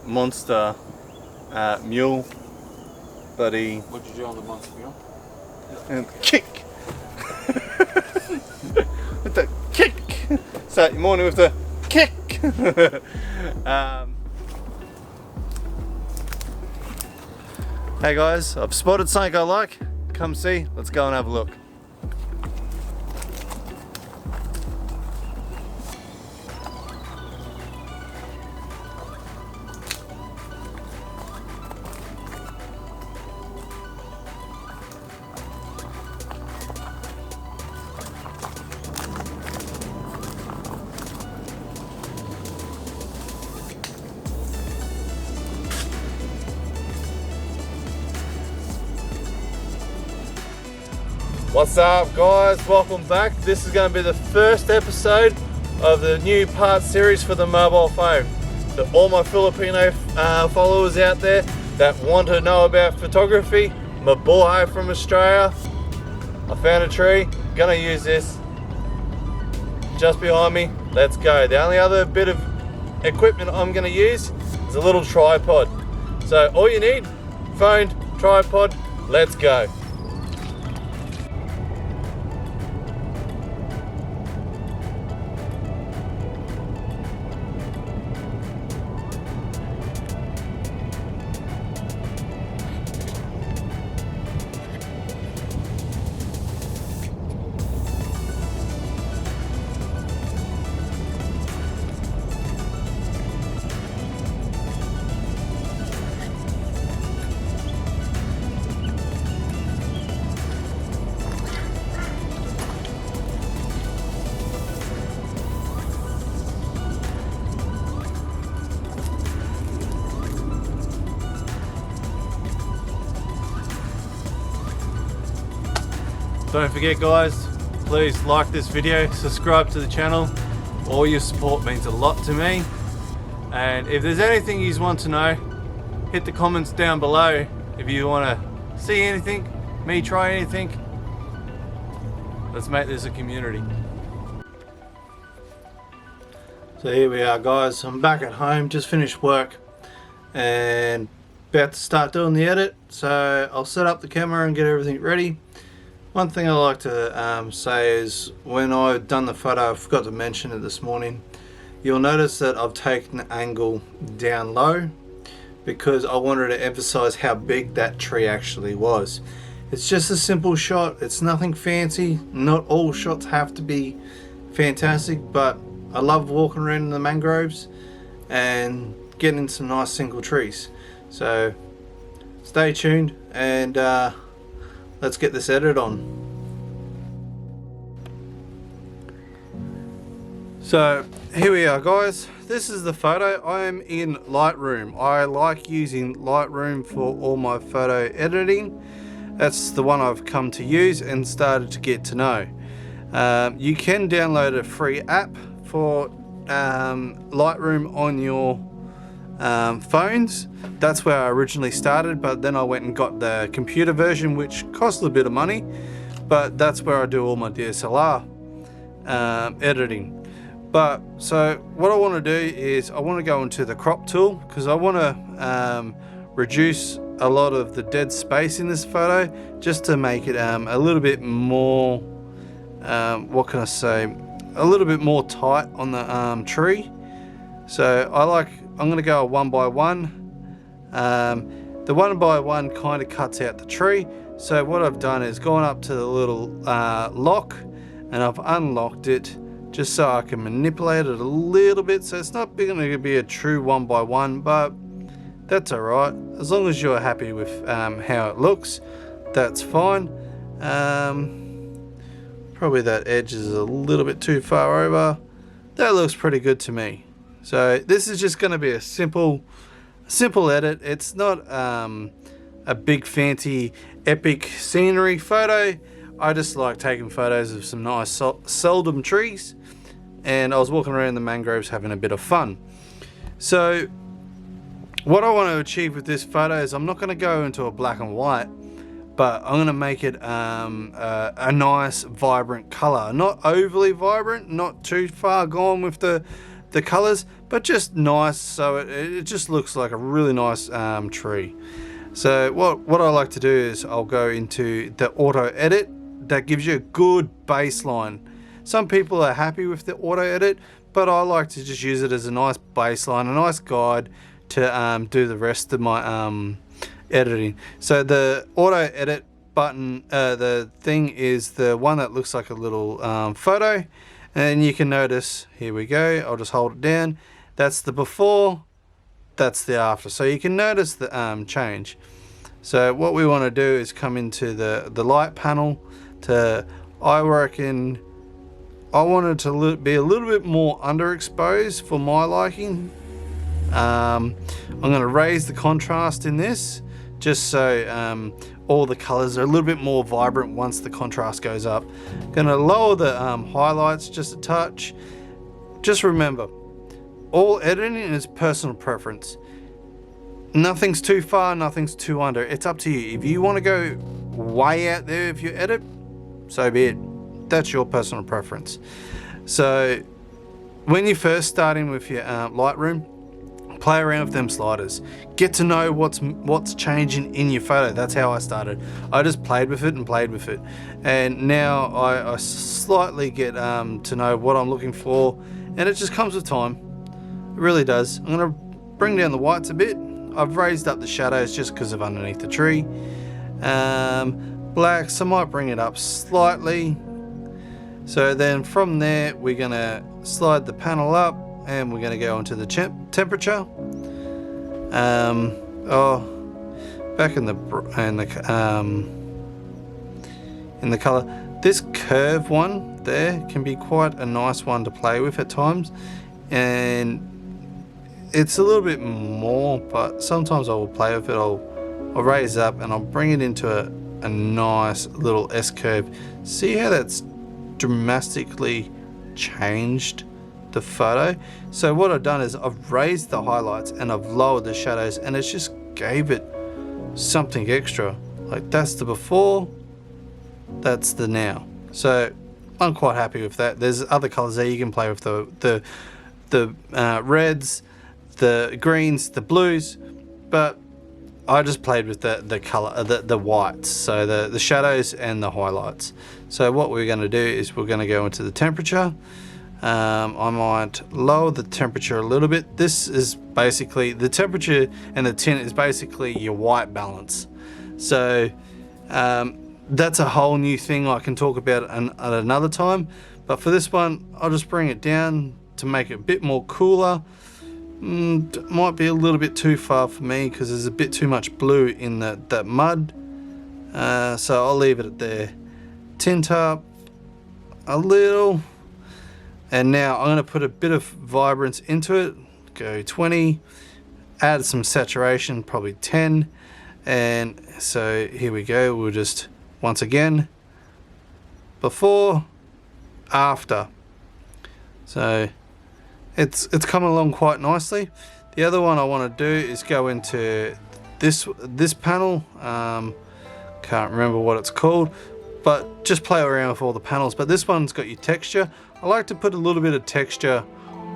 monster mule, but he What'd you do on the monster mule? and kick with the kick. Start your morning with the kick. Hey guys, I've spotted something I like. Come see, let's go and have a look. What's up guys, welcome back. This is going to be the first episode of the new part series for the mobile phone. To all my Filipino followers out there that want to know about photography, mabuhay from Australia. I found a tree, gonna use this just behind me. Let's go. The only other bit of equipment I'm gonna use is a little tripod. So all you need, phone, tripod, let's go. Don't forget guys, please like this video, subscribe to the channel. All your support means a lot to me. And if there's anything you want to know, hit the comments down below. If you want to see anything, me try anything, let's make this a community. So here we are guys, I'm back at home, just finished work and about to start doing the edit. So I'll set up the camera and get everything ready. One thing I like to say is when I've done the photo, I forgot to mention it this morning, you'll notice that I've taken the angle down low because I wanted to emphasize how big that tree actually was. It's just a simple shot, it's nothing fancy. Not all shots have to be fantastic, but I love walking around in the mangroves and getting some nice single trees. So stay tuned and let's get this edit on. So here we are guys, this is the photo. I am in Lightroom. I like using Lightroom for all my photo editing. That's the one I've come to use and started to get to know. You can download a free app for Lightroom on your phones. That's where I originally started, but then I went and got the computer version, which cost a bit of money, but that's where I do all my DSLR editing. But so what I want to do is I want to go into the crop tool because I want to reduce a lot of the dead space in this photo just to make it a little bit more what can I say, a little bit more tight on the tree. So I'm going to go one by one. The one by one kind of cuts out the tree. So what I've done is gone up to the little lock and I've unlocked it just so I can manipulate it a little bit. So it's not going to be a true one by one, but that's alright. As long as you're happy with how it looks, that's fine. Probably that edge is a little bit too far over. That looks pretty good to me. So this is just going to be a simple edit. It's not a big fancy epic scenery photo. I just like taking photos of some nice seldom trees, and I was walking around the mangroves having a bit of fun. So what I want to achieve with this photo is I'm not going to go into a black and white, but I'm going to make it a nice vibrant color. Not overly vibrant, not too far gone with the the colors, but just nice, so it just looks like a really nice tree. So what I like to do is I'll go into the auto edit. That gives you a good baseline. Some people are happy with the auto edit, but I like to just use it as a nice baseline, a nice guide to do the rest of my editing. So the auto edit button, the thing is the one that looks like a little photo, and you can notice, here we go, I'll just hold it down, that's the before, that's the after, so you can notice the change. So what we want to do is come into the light panel to, I reckon I want it to be a little bit more underexposed for my liking. I'm going to raise the contrast in this just so all the colors are a little bit more vibrant once the contrast goes up. Going to lower the highlights just a touch. Just remember, all editing is personal preference. Nothing's too far, nothing's too under. It's up to you. If you want to go way out there if you edit, so be it. That's your personal preference. So when you're first starting with your Lightroom, play around with them sliders. Get to know what's changing in your photo. That's how I started. I just played with it and played with it. And now I slightly get to know what I'm looking for, and it just comes with time. It really does. I'm gonna bring down the whites a bit. I've raised up the shadows just because of underneath the tree. Blacks, I might bring it up slightly. So then from there, we're gonna slide the panel up, and we're gonna go into the temperature. Back in the color, this curve one there can be quite a nice one to play with at times, and it's a little bit more, but sometimes I will play with it. I'll raise up and I'll bring it into a nice little S curve. See how that's dramatically changed the photo? So what I've done is I've raised the highlights and I've lowered the shadows, and it's just gave it something extra. Like that's the before, that's the now. So I'm quite happy with that. There's other colors there you can play with, the reds, the greens, the blues, but I just played with the color, the whites, so the shadows and the highlights. So what we're going to do is we're going to go into the temperature. I might lower the temperature a little bit. This is basically, the temperature and the tint is basically your white balance. So that's a whole new thing I can talk about at another time. But for this one, I'll just bring it down to make it a bit more cooler. Might be a little bit too far for me because there's a bit too much blue in that mud. So I'll leave it at there. Tint up a little. And now I'm going to put a bit of vibrance into it. Go 20. Add some saturation, probably 10. And so here we go. We'll just, once again, before, after. So it's coming along quite nicely. The other one I want to do is go into this panel. Can't remember what it's called, but just play around with all the panels. But this one's got your texture. I like to put a little bit of texture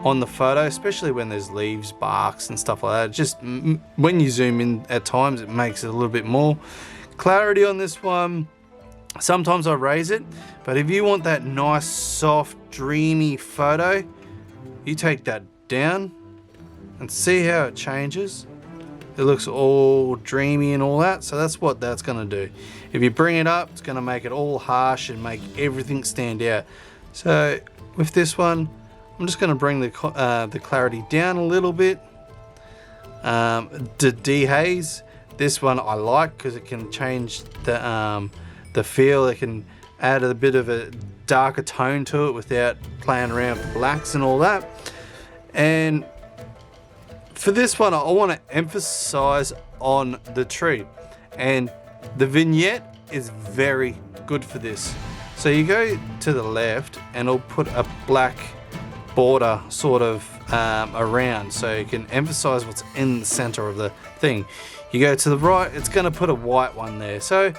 on the photo, especially when there's leaves, barks and stuff like that. Just when you zoom in at times, it makes it a little bit more. Clarity on this one, sometimes I raise it, but if you want that nice, soft, dreamy photo, you take that down and see how it changes. It looks all dreamy and all that, so that's what that's gonna do. If you bring it up, it's gonna make it all harsh and make everything stand out. So with this one, I'm just gonna bring the clarity down a little bit. The dehaze, this one I like because it can change the feel. It can add a bit of a darker tone to it without playing around with blacks and all that. And for this one, I want to emphasize on the tree, and the vignette is very good for this. So you go to the left and it'll put a black border sort of around, so you can emphasize what's in the center of the thing. You go to the right, it's going to put a white one there. So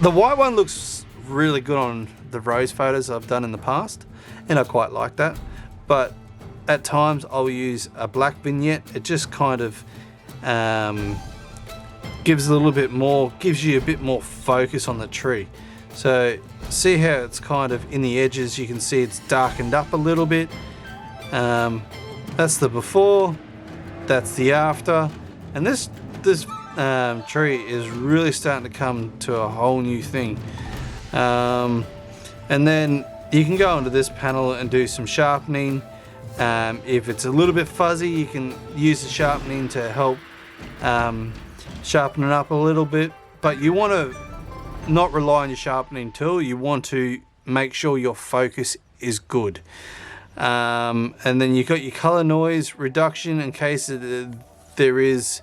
the white one looks really good on the rose photos I've done in the past, and I quite like that. but at times I'll use a black vignette. It just kind of gives you a bit more focus on the tree. So see how it's kind of in the edges, you can see it's darkened up a little bit. That's the before, that's the after, and this tree is really starting to come to a whole new thing. And then you can go into this panel and do some sharpening. If it's a little bit fuzzy, you can use the sharpening to help sharpen it up a little bit, but you want to not rely on your sharpening tool. You want to make sure your focus is good. And then you've got your color noise reduction in case there is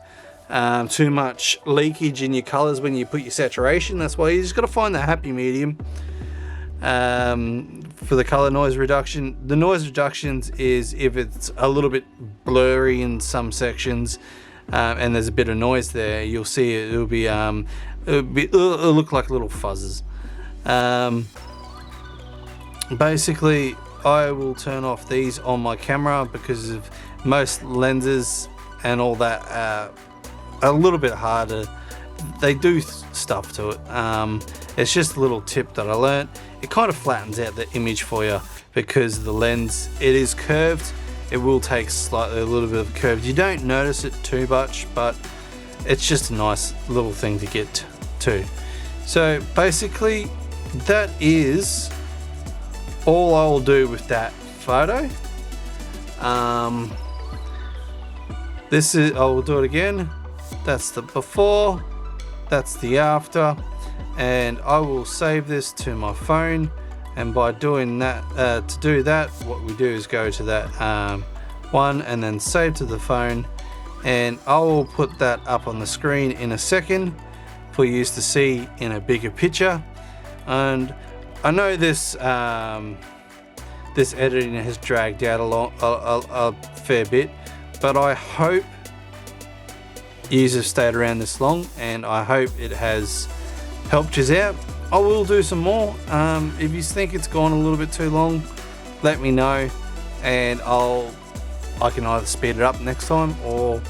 too much leakage in your colors when you put your saturation. That's why you just got to find the happy medium for the color noise reduction. The noise reductions is if it's a little bit blurry in some sections and there's a bit of noise there, you'll see it'll look like little fuzzes. Basically, I will turn off these on my camera because of most lenses and all that a little bit harder. They do stuff to it. It's just a little tip that I learned. It kind of flattens out the image for you because the lens, it is curved. It will take slightly a little bit of curve. You don't notice it too much, but it's just a nice little thing to get to. So basically that is all I will do with that photo. This is, I will do it again. That's the before, that's the after, and I will save this to my phone. And by doing that, to do that, what we do is go to that one and then save to the phone, and I will put that up on the screen in a second for you to see in a bigger picture. And I know this this editing has dragged out a fair bit, but I hope you have stayed around this long, and I hope it has helped you out. I will do some more. If you think it's gone a little bit too long, let me know, and I can either speed it up next time or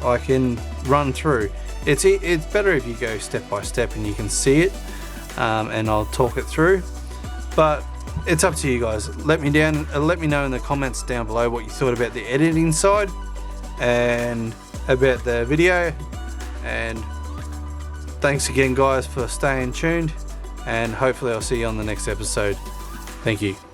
I can run through. It's better if you go step by step and you can see it, and I'll talk it through. But it's up to you guys. Let me know in the comments down below what you thought about the editing side and about the video. And thanks again, guys, for staying tuned, and hopefully I'll see you on the next episode. Thank you.